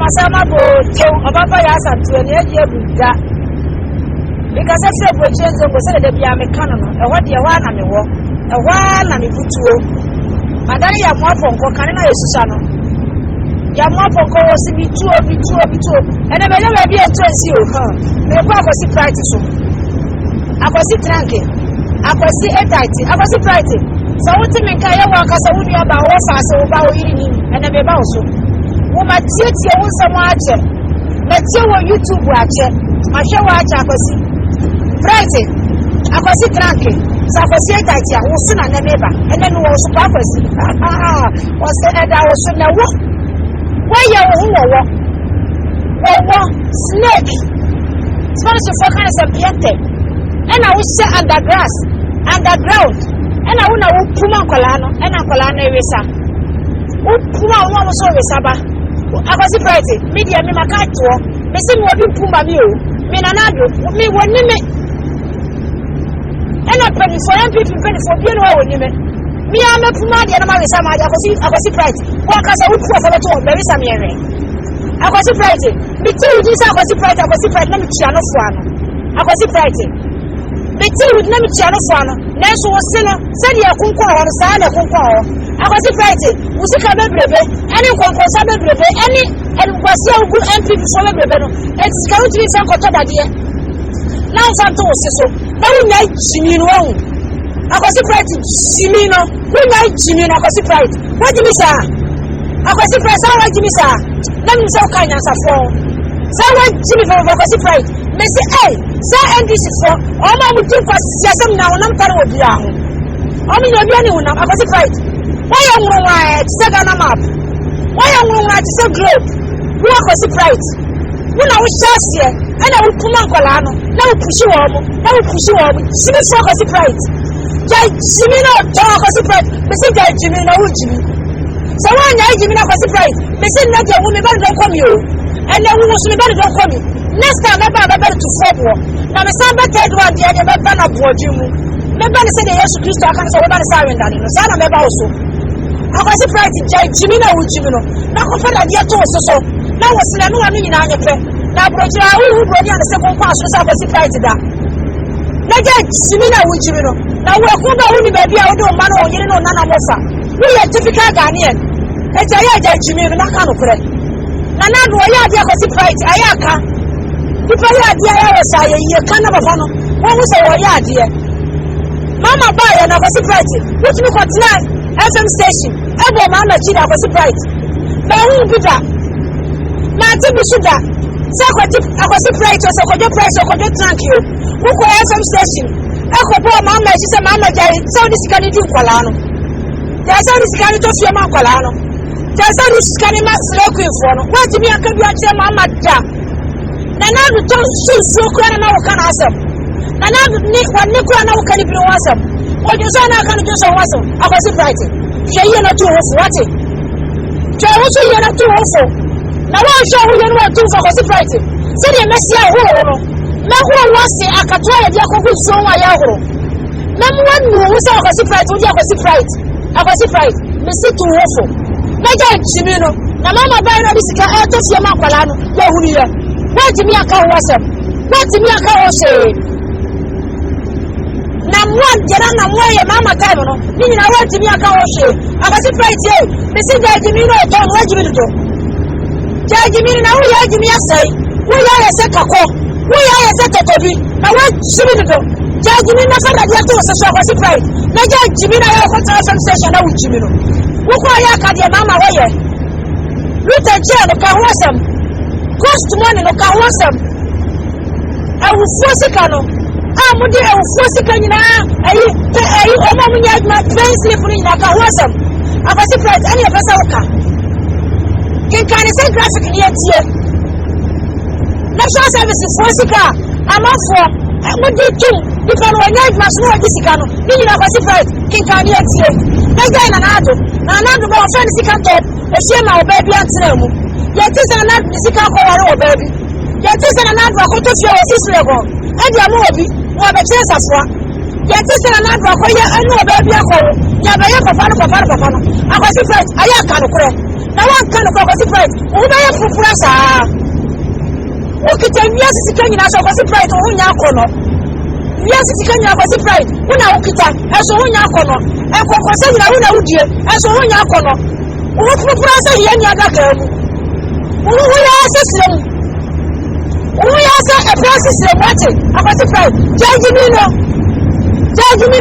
masama bo jo obaba ya asatu ne edi ebuda because I said we change go say the bia me kan no e ho de wa na me wo e wa na me butuo madani ya mo afonko kan na yesusa no ya mo afonko wo si bituo ene me na bia change o ha me kwa akosi practice so akosi tranke akosi etite akosi practice so wuti me kan ya wa kasa wunu aba wo fa se wo ba wo yiri ni ene me ba wo so wo ma tietie wo nsamo ache na tie wo YouTube ache ma hwe wo ache akosi practice akosi tranke so akosi etite a wo so na neba ene no wo so kwa akosi wo se eda wo so na wo ya wo snake Spanish for kind of piente and I will say underground and I will puma colano and a colano resa puma one so resaba I was surprised media me makato me see what you puma me nanado me one me and I penny for people penny for being one me am a puma the animal resama I was surprised what as I would for the two very some year I was surprised me too this I was surprised let me channel for I was surprised me too with let me channel for next was sinner said you kunko or sana kunko I was surprised usika bebe any kunko sabe bebe any and was so good MP for bebe no it's going to be some koto dadie now something so now we jimmy no I was surprised jimmy no we jimmy no I was surprised what do you say I was surprised how Jimmy sir let me say kind answer for so what Jimmy for I was surprised me say hey say NDC for all my would do for system now I'm tell what you are I mean you any one I was surprised why you want to say Ghana map why you want to say globe who I was surprised when I was just here and I will come on Colano now push you Jimmy for I was surprised Jimmy no talk I was surprised me say Jimmy no Jimmy so one night Jimmy na was surprised me say na the woman don't come you and then we must don't come next time I better to forward now me say better do and the better na boju mu me better say the Jesus Christ aka say we better surrender no say na me ba also I was surprised Jimmy na wo Jimmy no na ko fa na dia to so na wo se na no anu nyina anye pe na brojira wo brodi an say kon kwa so say I was surprised da na Jimmy na wo Jimmy no na wo ko ba wo ni ba bia wo do ma no yire no na na mo fa we are typical Ghanaian eja ya Jimmy no ka no kure na na do ya dia ko surprise ayaka people ya dia ya wasa ye kana ba fa no wo hu say wo ya dia mama ba ya na ko surprise which me ko tena FM station ebo mama chi da ko surprise ba hu bida na ti bi sugar say ko surprise so ko price ko thank you wo ko FM station e ko bo mama chi say mama jai so this can do kwala no there's all this kind of man Colano. There's all this kind of looking for no. What do you mean? I can be a mama da. And I would tell you so can now can answer. And I would need one Nicola now can be awesome. What you say now can do so awesome. I was surprised. You're not too awful. What it? You're not too awful. Now I'll show you what to for surprised. Say the Messia who now who was the Akatria Jacob so my yahoo. Number one who was surprised. We are surprised. I was surprised. Me see too awful. Naja Jimmy no. Na mama ba na bisika e to fie makwala no. Ya huri ya. What Jimmy aka wasem. What Jimmy aka wose. Na mwan jera na mwa mama time no. Ni na what Jimmy aka wose. I was surprised eh. Me see Jimmy no to no Jimmy do. Jimmy na wo ya Jimmy asai. Wo ya se kako. Wo ya se totobi. Na what Jimmy do. Jimmy na fara dia to so was surprised. Na Jimmy na ya ko ta FM station na wo Jimmy no. Wo ko ya ka dia mama wo ye. Ruta je no ka wasam. Cost money no ka wasam. Awu fosika no. Amudi awu fosika nyina ayi o ma munya ma translate funu nyina ka wasam. Aba surprised ani aba sa woka. Kin kan say graphic ni etie. National service fosika amafo amudi tum because when you must know this cano, you know what surprise, King can yet say. They gain an adult, about fancy top, a shame our baby and Sremu. Yet is an ad musical or baby. Yet is an ad rock to show Israel. And your movie, or the chance as well. Yet is an ad rock, I know baby. Yabaya Papa. I was surprised, I can't na wan kan ko akwasi pride wo ba ya fufura saa wo kita wiase sika nyina so akwasi pride wo nya akono wiase sika nyina akwasi pride wo na wo kita eso wo nya akono ekokose nyina wo na wudie eso wo nya akono wo fufura sa ye nya adaka mu wo ya asesire mu wo ya asa ebrasi sire wate akwasi pride jajimi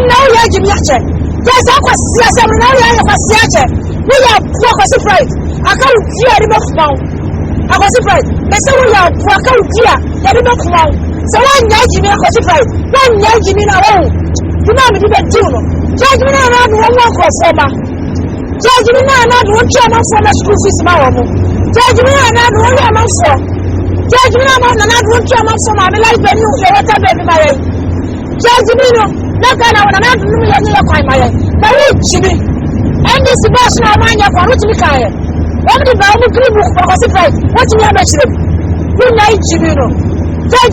no wo ya jimi ache yes akwasi asa no wo ya akwasi ache wo ya bu akwasi pride aka udia ri bafuma akwasi pride mese wo ya bu aka udia ri bafuma so wanya jimi akwasi pride wanya jimi na wo dina mi be diu no jajimi na na wo wo ko foma jajimi na na wo tia ma foma school fees ma wo mo jajimi na na wo ya ma fo jajimi na na wo tia ma foma me like be ni o wata be bi ma ye jajimi no na ka na wo na na dunu ye ye kwai ma ye na wo jimi and this boss na ma nya kwa rutimi ka ye what the Bible green book for us right what you have mentioned you night jimino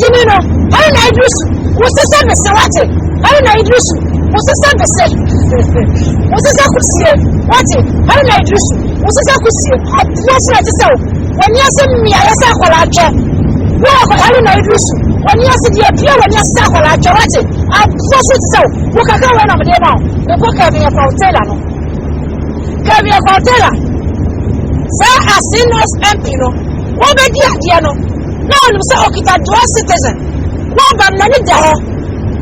jimino how na idris was the same as what how na idris was the same as was the kusie what how na idris was the kusie what na to say when you say me I say kwala che wo ko how na idris when you say the appear when you say kwala che what I force to say wo ka ka wa na me dey now wo ka be ya fautela no ka be ya fautela say asinos MP no wo be di ade no na onu say okita dual citizen wo ba na ni da ho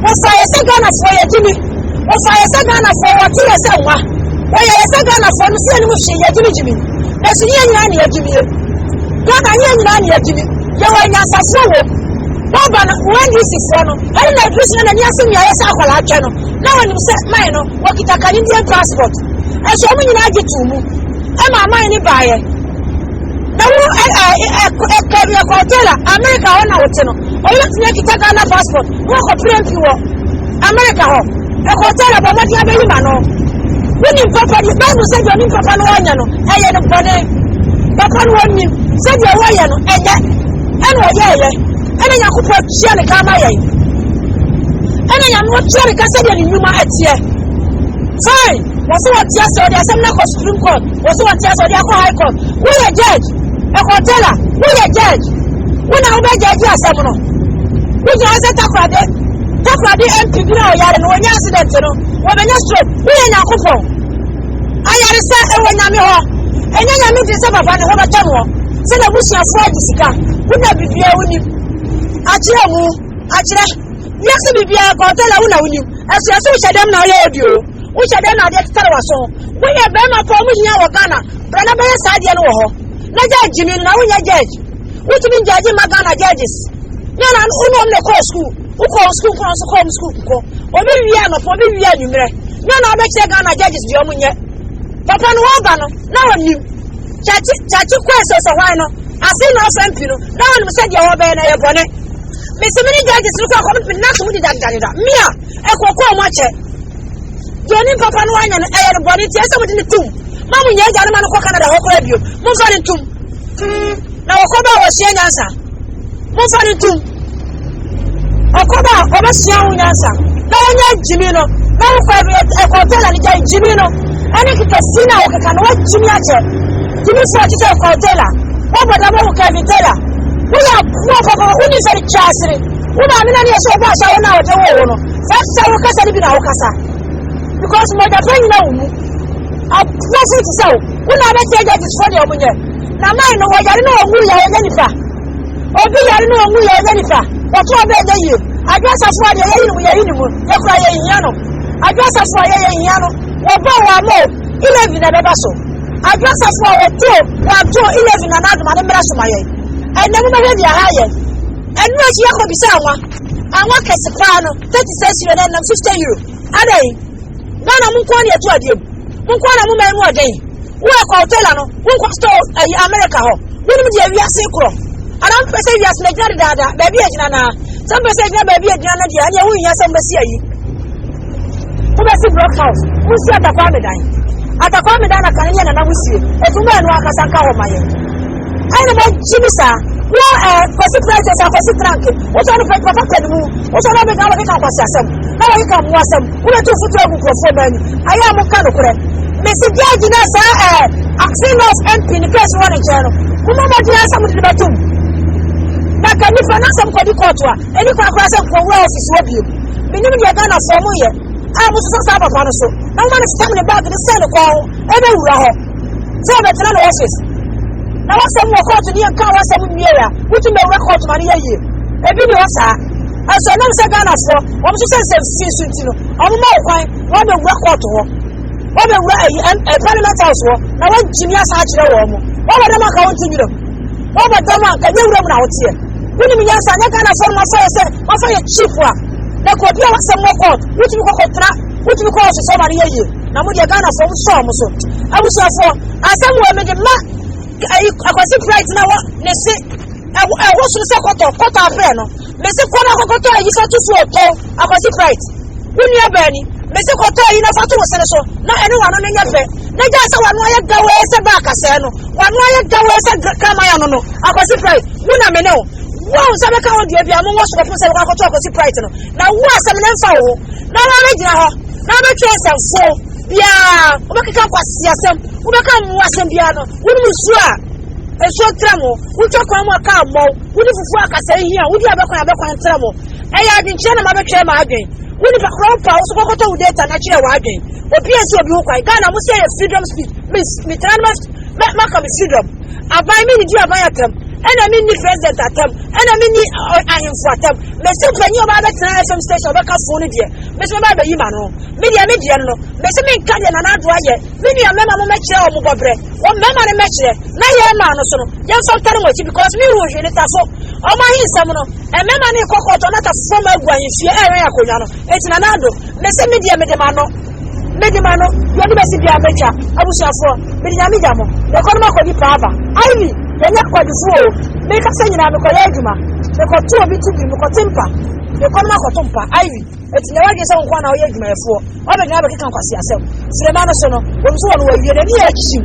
wo fa yesa Ghana for ye jimi wo fa yesa Ghana for wo ti yesa nwa wo ye yesa Ghana for no say ni mo hye ye jimi na so ye nyina ni ye jimi Ghana ye nyina ni ye jimi ye wo nya safo wo ba na when this is for no ari na dress na ni asem ya yesa akwala atwe no na onu say mai no wo kita Canadian passport e so mo nyina age tu mu ama amai ni baaye na wo ekabia kotela America ho na wote no oyo tinya kita Ghana passport wo ko print wo America ho ekotela ba madi abeyi ma no woni papa di ba no se do ni papa no anya no eye no bone papa no woni se do wo ye no eye ene wo ye ene yakupo chia ne kama ye ene yamu chia ne kase de ni nyuma atie fine was what yes or the Assembly Supreme Court was what yes or the High Court we a judge a hoteler we a judge we now be judge asemno we just takwade MP bi na oyare no nya accident no we be nya stroke we nya akofo ayare sa e wo nya me ho enya nya me dise papa ne ho ba tamo se na busuafo adisika we na bibia woni akire mu akire yes bibia hoteler we na woni aso aso chedem na oye odio wo chede na de tare waso wo ye be ma fo mu hia wo Ghana bra na be sa de no wo ho na judge mi na wo nya judge wo ti bin judge ma Ghana judges na na uno me ko school wo ko school ko obi wi ama fo obi wi anumre na be che Ghana judges bi o mu nye papa no wo ba no na wo nim chachi kwese so hwan no ase na ofampi no na wo nim se de wo be na ye bone me se mini judges no ko ko na so mu di da mia e ko mo ache Joni papa no anya no eye body tie se wodi ne tum mamu nya gane ma no ko Canada ho kora bio mo fa ne tum na wo ko ba wo hye nyansa mo fa ne tum okoba oba hye wo nyansa na anya jimi no na wo fa e ko tela ni jai jimi no ani kita sina wo ka no jimi ache jimi so ache ko tela wo boda mo ka bi tela wo ya wo papa wo ni feri chasiri wo ba mi na ne so ba sa wo na wo de wo no fa sa wo kasa ni bi na wo kasa because my friend now a prophet so when I make it is for the omunye na mai no wo yare no owu ya ye nifa obi yare no owu ya ye nifa o to be de yi address for the ye ni mu ye kura ye hia no address for ye hia no wo ba wa mo 11 na beba so address for wo to 11 na na do ma de mera so ma ye enne mo be dia ha ye enne chi ya ko bisa anwa kese pa no 36 euro na 50 euro adai Nana mun kwani etu adie mun kwana mun mai mu adan wo e ko hotel no mun ko store America ho mun mu dia wiase kro ana mun pese wiase na gina dada ba bi agina na some pese gina ba bi agina na dia anya wo nya some besi ayi wo be si block house wo si atakwa medan na kan na wo si etu ma no akasa nka ho maye ai na ba jimisa wo kwasi prices akwasi trank wo so no pe papa kanu wo so no be gawo ka kwasi asem na wo ka mu asem wo be tu futu agu krofo bani aya mo ka no kure me si dia gina sa Axin of MP in the press one in channel. Kuma Madina some of the batum. Naka ni fana some kodi kotwa. Any kwasa for office will you. Minimum ya gana for mo ye. I was so saba pano so. No man is coming back to the cell call. Ebe uraho. So better than office. Now some more court near car was some year. Which may record money a year. Ebi ni wasa. As I know say Ghana for. I'm so sense since I'm more fine. One will record to her. One will a parliament house war. Now when Jimmy has actually a woman. What would them account to you? What would them can you run out here? When you answer, I can't afford my fire cheap one. The copy of some more court, which you call somebody a year. Now, what you're gonna from some so. I was for some women, I was right now. They say, I was to say, Cota Feno. They say, Cota, you said to fall. I was right. When you're Benny, Mr. Cota, you know, for 2 so. Not anyone on your bed. They just one way go away, said Bacasano. One way go away, said Camayano. I was right. When I know. Wow, some account you have most of us have talk to Brighton. Now, what's some info? Now, now, the chance of four. Yeah, we can pass some. We can watch some piano. We will swear. A short tremor. We talk on my car more. We live for I say here. We have a tremor. I had in China, my chairman again. We live a crowd house, what to data natural wagon. The PS of you, I Ghana must say freedom speech. Miss Mitramas, Macam freedom. I buy me the Diabayatam. And I mean the president at them, and I mean I am for them. Mr. Penny about the FM station, back up for it. Mr. Baba Yimano, Media Mediano, Mr. Minkan and Adwaya, many a member of Metro or Mubabre, one member of Metro, Naya Manoso, young Sultan, because we were in it. So, oh my Samono, a member in Coco, not a former one, if you are a Coyano, it's an Anado, Mr. Media Medimano. Medimano, you are the best in the America. I was for Media Mediamo, the Conoma Codi Pava. Ivy. They not quite full. Make a saying I'm a collegma. They got 2 of it to be Mukotimpa. They come out Cotumpa, Ivy. It's never get some 1 hour yet, my 4. I will never get on yourself. Slemano Sono, when someone will be near you.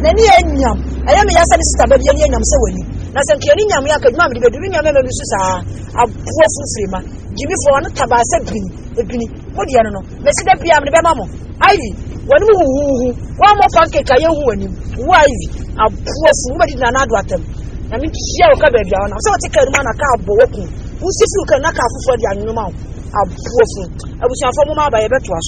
Nenny Yam. I am a Yasan sister, but Yam so winning. Nasan Kianiam Yakan, Mammy, but doing your memory, a poor Freeman. Jimmy for one tabas and Pini. What do you know? Messi the Piam, the Bamamo. Ivy. One more pancake, I am winning. Why? A poor fool did not at them. I mean, here, Cabby, I'm so take a man a car walking. Who sees you can knock out for the animal? A poor fool. I wish I form by a better.